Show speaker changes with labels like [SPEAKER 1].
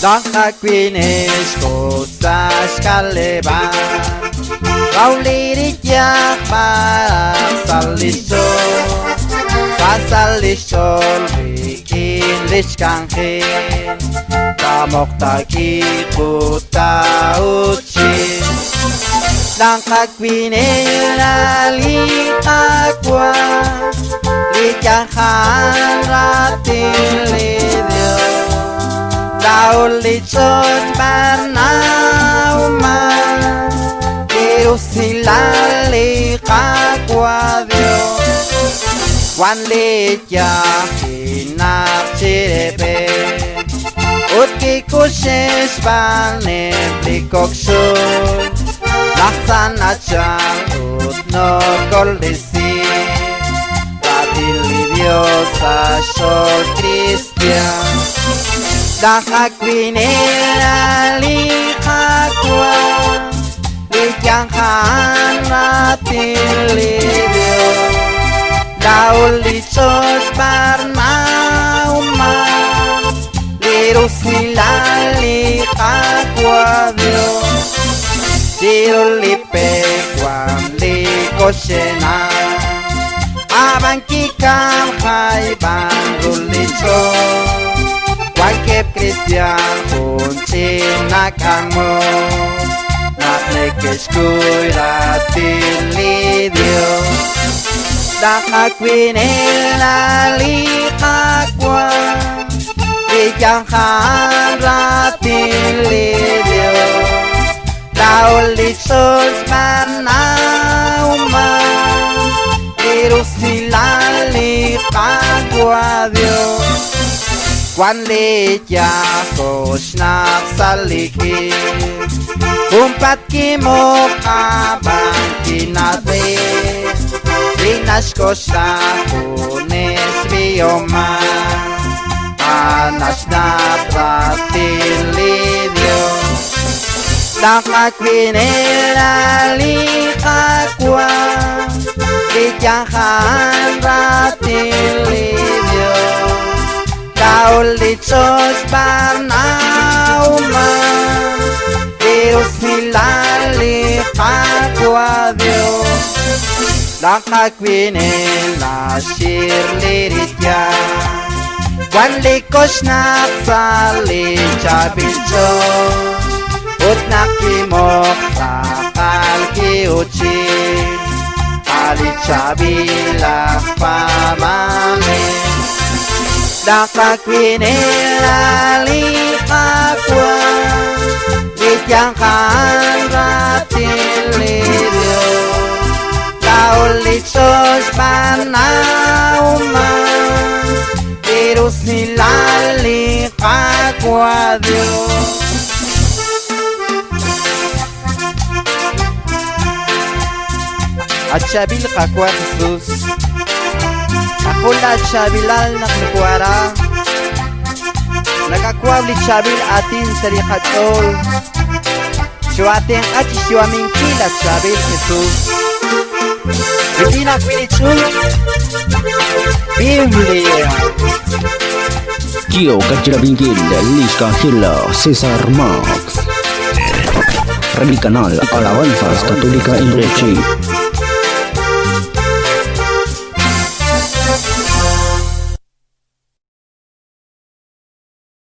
[SPEAKER 1] Nakakwines kosas kaleban Kaulirit yak parang salisol Salisol bikin lis kangkin Kamok takit buta ucin Nakakwines nalikakwa Lijahan ratin lidyo Daul lichot barnauman Dios silali kakwadyo Wan lijah hinap cirepe Utki kushes bane blikoksun Laksan acang utno koldisi Radil Dios asol Cristian Nakakwinera likakwa Lijangkan ratin libyo Daul licos barnauma Lirusila likakwa Dios Dirulipe kwam likoshena Abang kikam hai bangul licos Wangkep Kristian kuncin nakangmo Natlekes kuy ratin lidyo Nakakwinel nalikakwa Lijangkan ratin lidyo Daul licos barnauma Dirusilali kakwa Dios Kwan lijah kosnak saliki Kumpat kimok abang kinatri Linas kosta kunis bioma Anas na pratin lidyo Nakakwinera likakwa Lijahan ratin lidyo Daul licos barnauma Dios silali kakwa Dios Nakakwinel nasir liritya Kwan likos naksali chabilcho Ut nakimok sakal kiuchi Ali chabilak pamamin Nakakwinera likakwa Lijangkan ratin lidyo Daul licos barnauma Dirusilali kakwa Dios Achabil kakwa Jesus Akula chabilal naklukwara Nakakwabli chabil atin sarikatol Chuaten achishuamin kila chabil Jesus Bibina kwinichu Biblia
[SPEAKER 2] Kio Kachira Bingil, Liska Hila, César Max. Radio Canal Alabanzas Católica Inrechi.